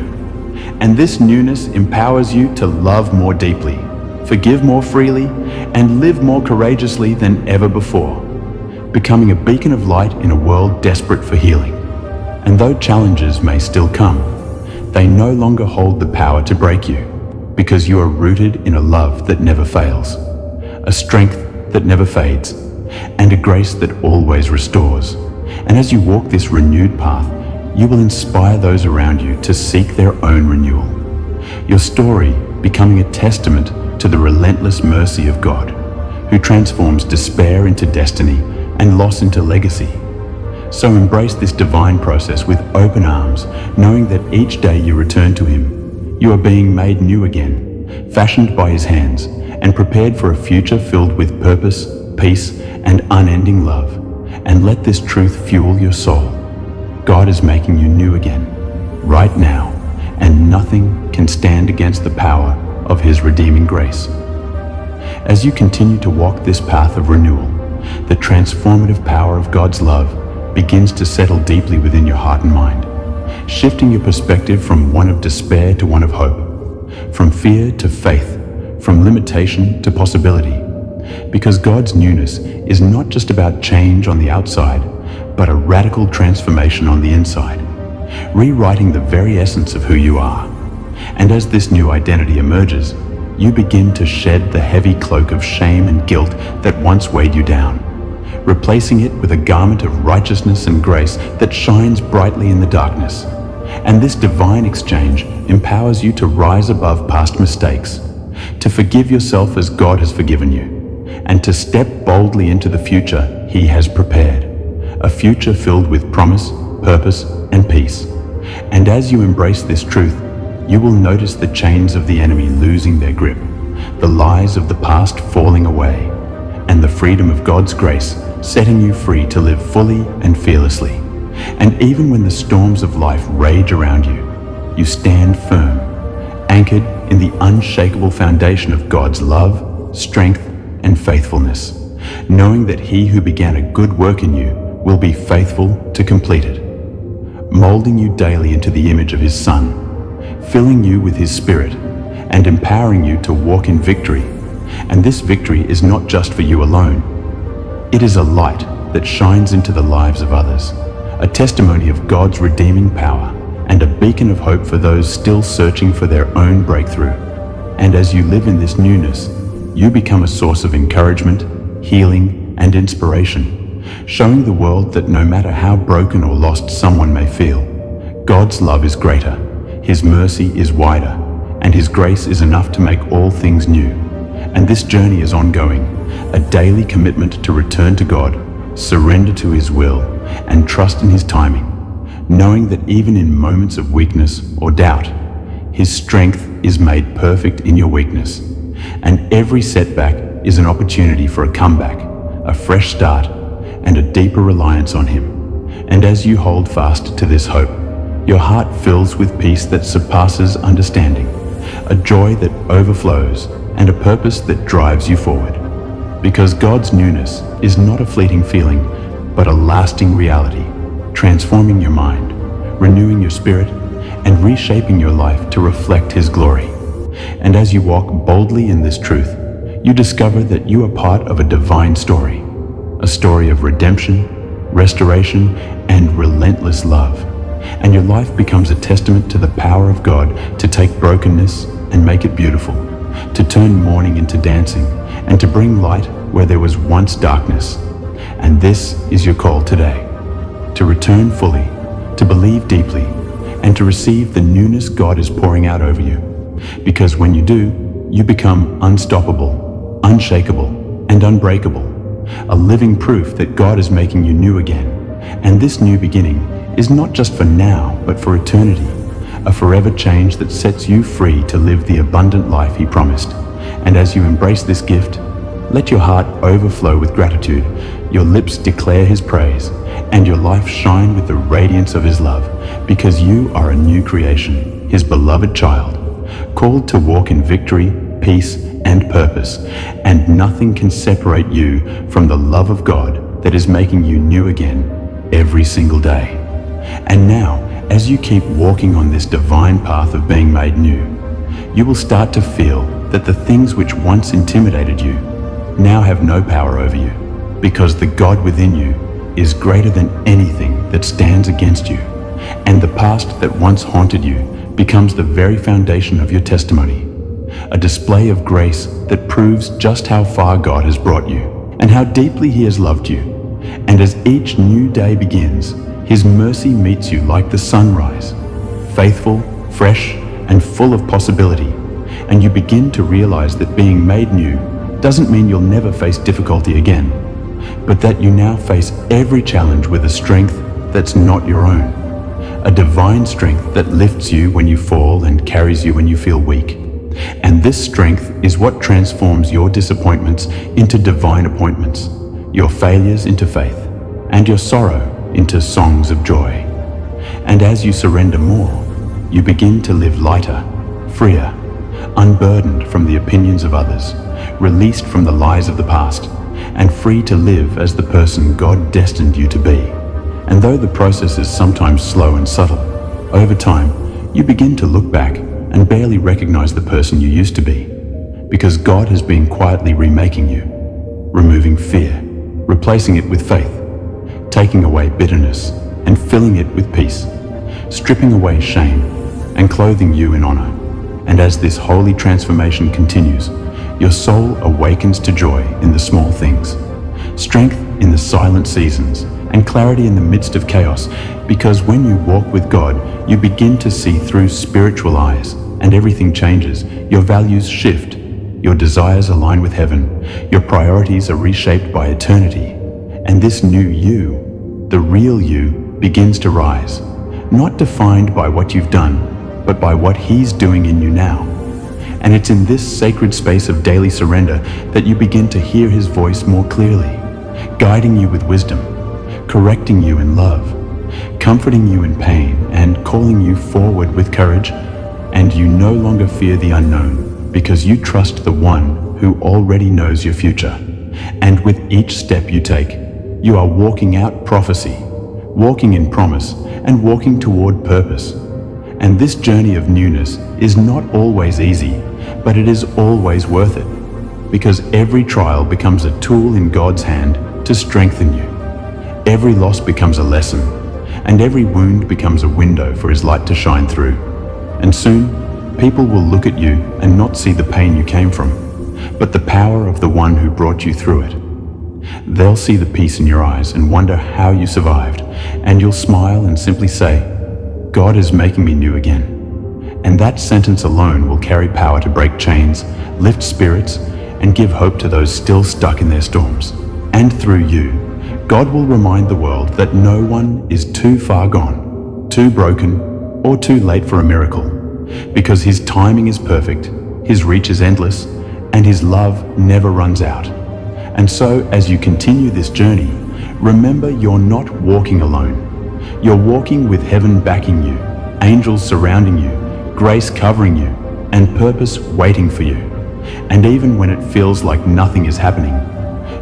And this newness empowers you to love more deeply, forgive more freely, and live more courageously than ever before, becoming a beacon of light in a world desperate for healing. And though challenges may still come, they no longer hold the power to break you, because you are rooted in a love that never fails, a strength that never fades, and a grace that always restores. And as you walk this renewed path, you will inspire those around you to seek their own renewal, your story becoming a testament to the relentless mercy of God, who transforms despair into destiny and loss into legacy. So embrace this divine process with open arms, knowing that each day you return to Him, you are being made new again, fashioned by His hands, and prepared for a future filled with purpose, peace, and unending love. And let this truth fuel your soul. God is making you new again, right now, and nothing can stand against the power of His redeeming grace. As you continue to walk this path of renewal, the transformative power of God's love begins to settle deeply within your heart and mind, shifting your perspective from one of despair to one of hope, from fear to faith, from limitation to possibility. Because God's newness is not just about change on the outside, but a radical transformation on the inside, rewriting the very essence of who you are. And as this new identity emerges, you begin to shed the heavy cloak of shame and guilt that once weighed you down, replacing it with a garment of righteousness and grace that shines brightly in the darkness. And this divine exchange empowers you to rise above past mistakes, to forgive yourself as God has forgiven you, and to step boldly into the future He has prepared, a future filled with promise, purpose, and peace. And as you embrace this truth, you will notice the chains of the enemy losing their grip, the lies of the past falling away, and the freedom of God's grace setting you free to live fully and fearlessly. And even when the storms of life rage around you, you stand firm, anchored in the unshakable foundation of God's love, strength, and faithfulness, knowing that He who began a good work in you will be faithful to complete it, molding you daily into the image of His Son, filling you with His Spirit, and empowering you to walk in victory. And this victory is not just for you alone. It is a light that shines into the lives of others, a testimony of God's redeeming power, and a beacon of hope for those still searching for their own breakthrough. And as you live in this newness, you become a source of encouragement, healing, and inspiration, showing the world that no matter how broken or lost someone may feel, God's love is greater, His mercy is wider, and His grace is enough to make all things new. And this journey is ongoing, a daily commitment to return to God, surrender to His will, and trust in His timing, knowing that even in moments of weakness or doubt, His strength is made perfect in your weakness. And every setback is an opportunity for a comeback, a fresh start, and a deeper reliance on Him. And as you hold fast to this hope, your heart fills with peace that surpasses understanding, a joy that overflows, and a purpose that drives you forward. Because God's newness is not a fleeting feeling, but a lasting reality, transforming your mind, renewing your spirit, and reshaping your life to reflect His glory. And as you walk boldly in this truth, you discover that you are part of a divine story, a story of redemption, restoration, and relentless love. And your life becomes a testament to the power of God to take brokenness and make it beautiful, to turn mourning into dancing, and to bring light where there was once darkness. And this is your call today, to return fully, to believe deeply, and to receive the newness God is pouring out over you. Because when you do, you become unstoppable, unshakable, and unbreakable, a living proof that God is making you new again. And this new beginning is not just for now, but for eternity, a forever change that sets you free to live the abundant life He promised. And as you embrace this gift, let your heart overflow with gratitude, your lips declare His praise, and your life shine with the radiance of His love, because you are a new creation, His beloved child, called to walk in victory, peace, and purpose. And nothing can separate you from the love of God that is making you new again every single day. And now, as you keep walking on this divine path of being made new, you will start to feel that the things which once intimidated you now have no power over you, because the God within you is greater than anything that stands against you, and the past that once haunted you becomes the very foundation of your testimony, a display of grace that proves just how far God has brought you and how deeply He has loved you. And as each new day begins, His mercy meets you like the sunrise, faithful, fresh, and full of possibility, and you begin to realize that being made new doesn't mean you'll never face difficulty again, but that you now face every challenge with a strength that's not your own. A divine strength that lifts you when you fall and carries you when you feel weak. And this strength is what transforms your disappointments into divine appointments, your failures into faith, and your sorrow into songs of joy. And as you surrender more, you begin to live lighter, freer, unburdened from the opinions of others, released from the lies of the past, and free to live as the person God destined you to be. And though the process is sometimes slow and subtle, over time, you begin to look back and barely recognize the person you used to be, because God has been quietly remaking you, removing fear, replacing it with faith, taking away bitterness and filling it with peace, stripping away shame and clothing you in honor. And as this holy transformation continues, your soul awakens to joy in the small things, strength in the silent seasons, and clarity in the midst of chaos, because when you walk with God, you begin to see through spiritual eyes, and everything changes. Your values shift, your desires align with heaven, your priorities are reshaped by eternity, and this new you, the real you, begins to rise, not defined by what you've done, but by what He's doing in you now. And it's in this sacred space of daily surrender that you begin to hear His voice more clearly, guiding you with wisdom, correcting you in love, comforting you in pain, and calling you forward with courage. And you no longer fear the unknown, because you trust the one who already knows your future. And with each step you take, you are walking out prophecy, walking in promise, and walking toward purpose. And this journey of newness is not always easy, but it is always worth it, because every trial becomes a tool in God's hand to strengthen you. Every loss becomes a lesson, and every wound becomes a window for His light to shine through. And soon, people will look at you and not see the pain you came from, but the power of the one who brought you through it. They'll see the peace in your eyes and wonder how you survived, and you'll smile and simply say, "God is making me new again." And that sentence alone will carry power to break chains, lift spirits, and give hope to those still stuck in their storms. And through you, God will remind the world that no one is too far gone, too broken, or too late for a miracle, because His timing is perfect, His reach is endless, and His love never runs out. And so, as you continue this journey, remember you're not walking alone. You're walking with heaven backing you, angels surrounding you, grace covering you, and purpose waiting for you. And even when it feels like nothing is happening,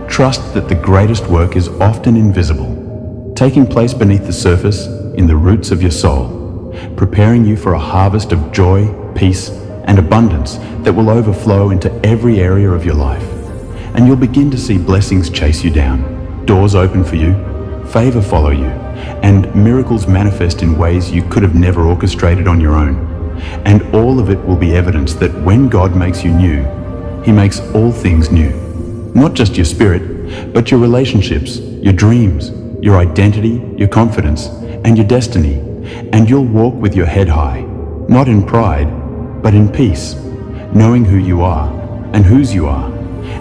trust that the greatest work is often invisible, taking place beneath the surface in the roots of your soul, preparing you for a harvest of joy, peace, and abundance that will overflow into every area of your life. And you'll begin to see blessings chase you down, doors open for you, favor follow you, and miracles manifest in ways you could have never orchestrated on your own. And all of it will be evidence that when God makes you new, He makes all things new. Not just your spirit, but your relationships, your dreams, your identity, your confidence, and your destiny. And you'll walk with your head high, not in pride, but in peace, knowing who you are and whose you are.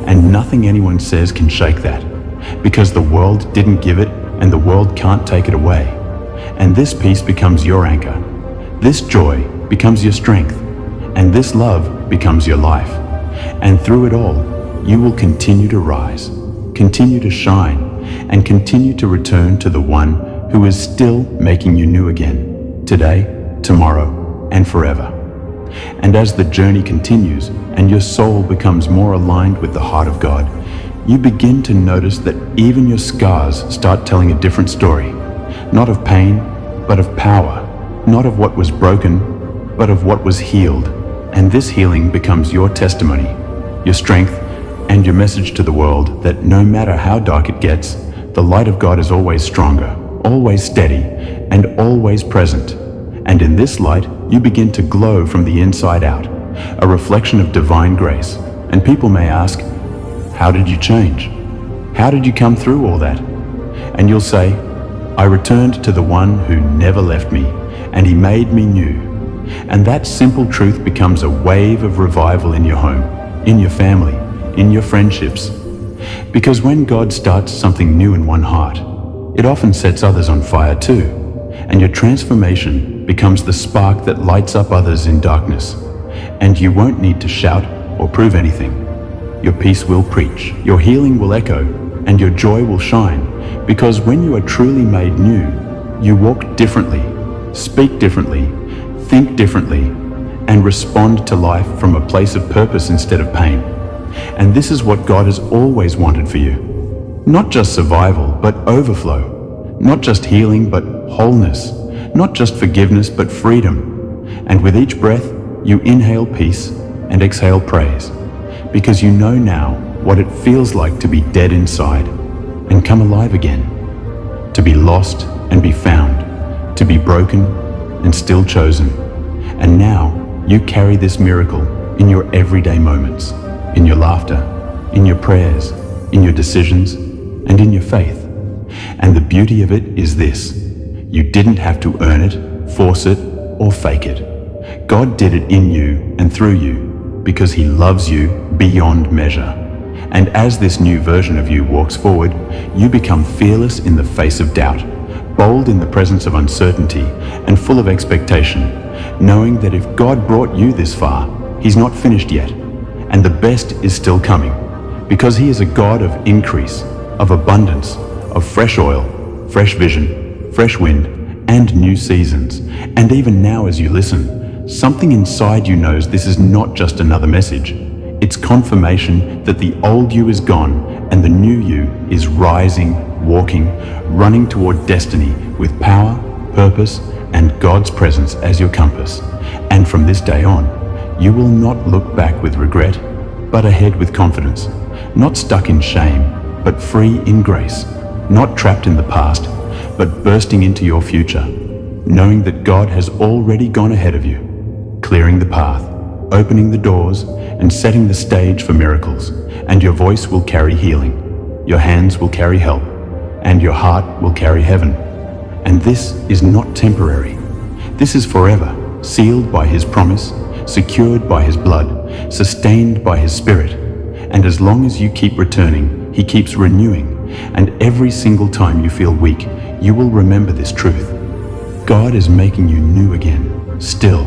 And nothing anyone says can shake that, because the world didn't give it and the world can't take it away. And this peace becomes your anchor. This joy becomes your strength, and this love becomes your life. And through it all, you will continue to rise, continue to shine, and continue to return to the one who is still making you new again, today, tomorrow, and forever. And as the journey continues and your soul becomes more aligned with the heart of God, you begin to notice that even your scars start telling a different story, not of pain, but of power, not of what was broken, but of what was healed. And this healing becomes your testimony, your strength, and your message to the world that no matter how dark it gets, the light of God is always stronger, always steady, and always present. And in this light, you begin to glow from the inside out, a reflection of divine grace. And people may ask, how did you change? How did you come through all that? And you'll say, I returned to the one who never left me, and He made me new. And that simple truth becomes a wave of revival in your home, in your family, in your friendships. Because when God starts something new in one heart, it often sets others on fire too, and your transformation becomes the spark that lights up others in darkness. And you won't need to shout or prove anything. Your peace will preach, your healing will echo, and your joy will shine, because when you are truly made new, you walk differently, speak differently, think differently, and respond to life from a place of purpose instead of pain. And this is what God has always wanted for you. Not just survival, but overflow. Not just healing, but wholeness. Not just forgiveness, but freedom. And with each breath, you inhale peace and exhale praise, because you know now what it feels like to be dead inside and come alive again, to be lost and be found, to be broken and still chosen. And now you carry this miracle in your everyday moments, in your laughter, in your prayers, in your decisions, and in your faith. And the beauty of it is this: you didn't have to earn it, force it, or fake it. God did it in you and through you because He loves you beyond measure. And as this new version of you walks forward, you become fearless in the face of doubt, bold in the presence of uncertainty, and full of expectation, knowing that if God brought you this far, He's not finished yet, and the best is still coming, because He is a God of increase, of abundance, of fresh oil, fresh vision, fresh wind, and new seasons. And even now as you listen, something inside you knows this is not just another message. It's confirmation that the old you is gone and the new you is rising, walking, running toward destiny with power, purpose, and God's presence as your compass. And from this day on, you will not look back with regret, but ahead with confidence, not stuck in shame, but free in grace, not trapped in the past, but bursting into your future, knowing that God has already gone ahead of you, clearing the path, opening the doors, and setting the stage for miracles. And your voice will carry healing, your hands will carry help, and your heart will carry heaven. And this is not temporary. This is forever, sealed by His promise, secured by His blood, sustained by His Spirit. And as long as you keep returning, He keeps renewing. And every single time you feel weak, you will remember this truth. God is making you new again, still,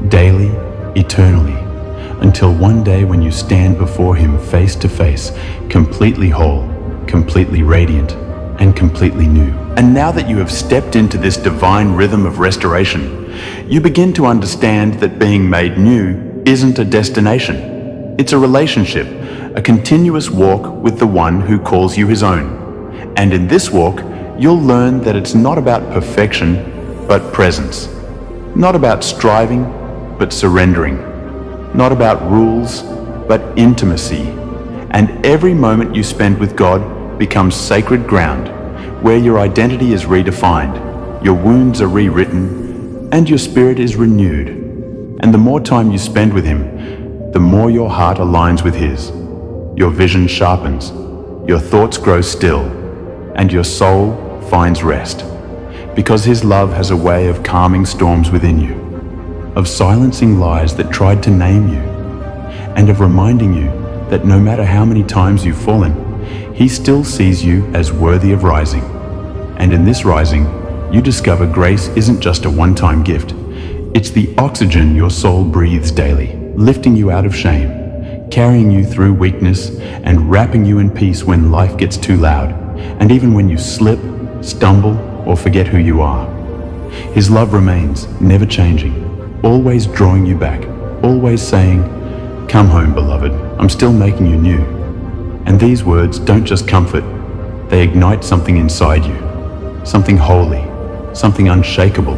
daily, eternally, until one day when you stand before Him face to face, completely whole, completely radiant, and completely new. And now that you have stepped into this divine rhythm of restoration, you begin to understand that being made new isn't a destination. It's a relationship, a continuous walk with the one who calls you His own. And in this walk, you'll learn that it's not about perfection, but presence. Not about striving, but surrendering. Not about rules, but intimacy. And every moment you spend with God becomes sacred ground, where your identity is redefined, your wounds are rewritten, and your spirit is renewed. And the more time you spend with Him, the more your heart aligns with His. Your vision sharpens, your thoughts grow still, and your soul finds rest. Because His love has a way of calming storms within you, of silencing lies that tried to name you, and of reminding you that no matter how many times you've fallen, He still sees you as worthy of rising. And in this rising, you discover grace isn't just a one-time gift. It's the oxygen your soul breathes daily, lifting you out of shame, carrying you through weakness, and wrapping you in peace when life gets too loud, and even when you slip, stumble, or forget who you are. His love remains, never changing, always drawing you back, always saying, "Come home, beloved, I'm still making you new." And these words don't just comfort, they ignite something inside you, something holy, something unshakable,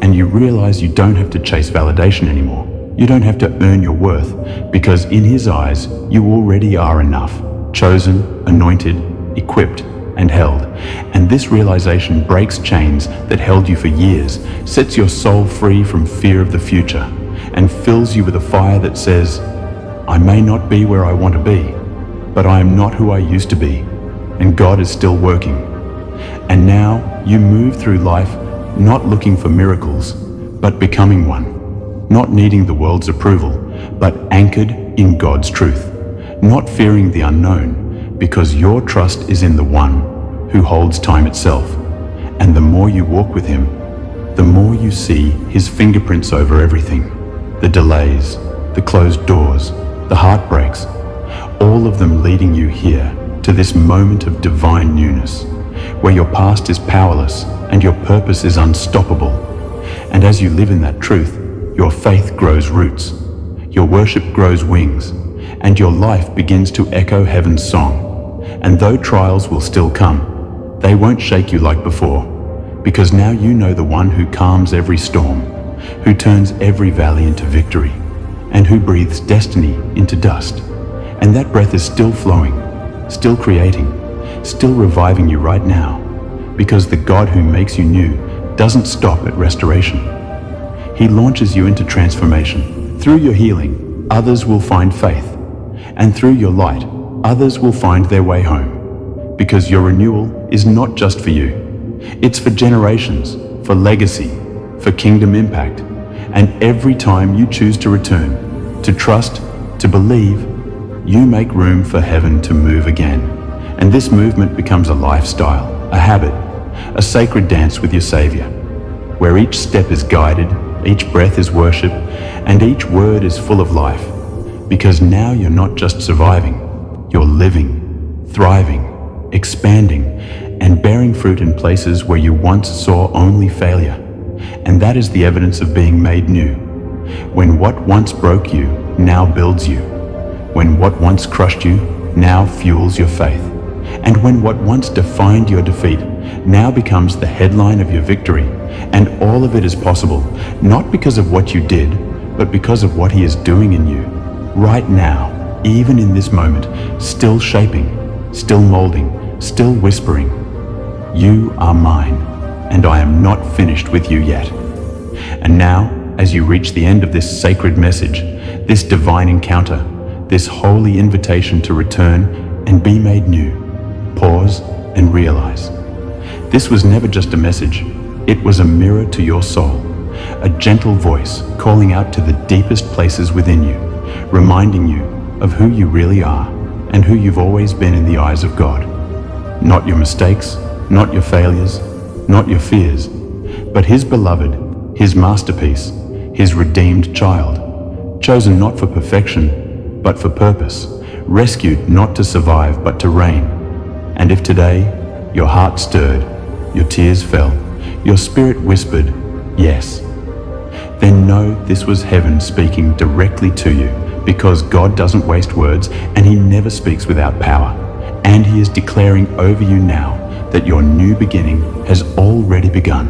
and you realize you don't have to chase validation anymore. You don't have to earn your worth, because in His eyes, you already are enough, chosen, anointed, equipped, and held. And this realization breaks chains that held you for years, sets your soul free from fear of the future, and fills you with a fire that says, "I may not be where I want to be, but I am not who I used to be, and God is still working." And now you move through life not looking for miracles, but becoming one, not needing the world's approval, but anchored in God's truth, not fearing the unknown, because your trust is in the one who holds time itself. And the more you walk with him, the more you see his fingerprints over everything. The delays, the closed doors, the heartbreaks, all of them leading you here to this moment of divine newness, where your past is powerless and your purpose is unstoppable. And as you live in that truth, your faith grows roots, your worship grows wings, and your life begins to echo heaven's song. And though trials will still come, they won't shake you like before, because now you know the one who calms every storm, who turns every valley into victory, and who breathes destiny into dust. And that breath is still flowing, still creating, still reviving you right now, because the God who makes you new doesn't stop at restoration. He launches you into transformation. Through your healing, others will find faith, and through your light, others will find their way home, because your renewal is not just for you. It's for generations, for legacy, for kingdom impact. And every time you choose to return, to trust, to believe, you make room for heaven to move again. And this movement becomes a lifestyle, a habit, a sacred dance with your Savior, where each step is guided, each breath is worship, and each word is full of life. Because now you're not just surviving, you're living, thriving, expanding, and bearing fruit in places where you once saw only failure. And that is the evidence of being made new. When what once broke you now builds you. When what once crushed you now fuels your faith. And when what once defined your defeat now becomes the headline of your victory. And all of it is possible, not because of what you did, but because of what he is doing in you. Right now, even in this moment, still shaping, still molding, still whispering, "You are mine, and I am not finished with you yet." And now, as you reach the end of this sacred message, this divine encounter, this holy invitation to return and be made new, pause and realize. This was never just a message, it was a mirror to your soul, a gentle voice calling out to the deepest places within you, reminding you of who you really are and who you've always been in the eyes of God. Not your mistakes, not your failures, not your fears, but his beloved, his masterpiece, his redeemed child, chosen not for perfection, but for purpose, rescued not to survive, but to reign. And if today your heart stirred, your tears fell, your spirit whispered, yes, then know this was heaven speaking directly to you, because God doesn't waste words and he never speaks without power. And he is declaring over you now that your new beginning has already begun,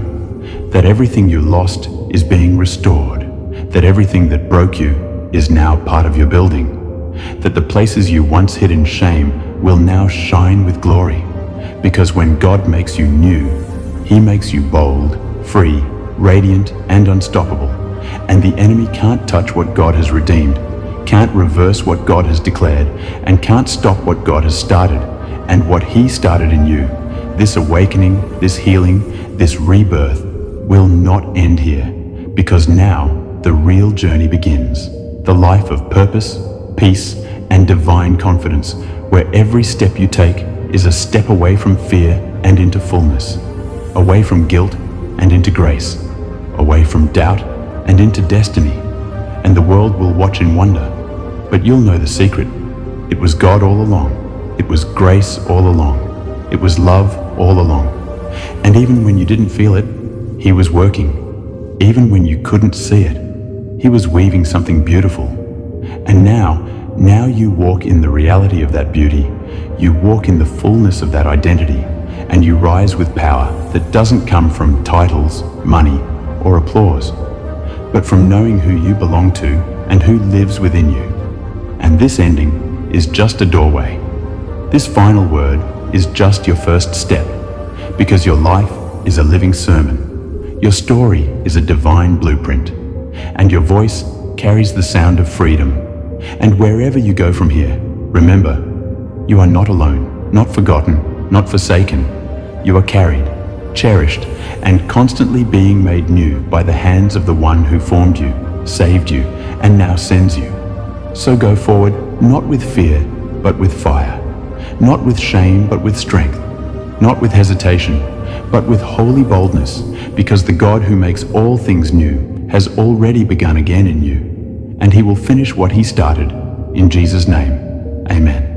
that everything you lost is being restored, that everything that broke you is now part of your building, that the places you once hid in shame will now shine with glory, because when God makes you new, he makes you bold, free, radiant, and unstoppable. And the enemy can't touch what God has redeemed, can't reverse what God has declared, and can't stop what God has started. And what he started in you, this awakening, this healing, this rebirth, will not end here, because now the real journey begins. The life of purpose, peace, and divine confidence, where every step you take is a step away from fear and into fullness, away from guilt and into grace, away from doubt and into destiny. And the world will watch in wonder, but you'll know the secret. It was God all along. It was grace all along. It was love all along. And even when you didn't feel it, he was working. Even when you couldn't see it, he was weaving something beautiful. And now you walk in the reality of that beauty. You walk in the fullness of that identity, and you rise with power that doesn't come from titles, money, or applause, but from knowing who you belong to and who lives within you. And this ending is just a doorway. This final word is just your first step, because your life is a living sermon. Your story is a divine blueprint, and your voice carries the sound of freedom. And wherever you go from here, remember, you are not alone, not forgotten, not forsaken. You are carried, cherished, and constantly being made new by the hands of the one who formed you, saved you, and now sends you. So go forward, not with fear, but with fire. not with shame but with strength, not with hesitation, but with holy boldness, because the God who makes all things new has already begun again in you, and he will finish what he started. In Jesus' name, amen.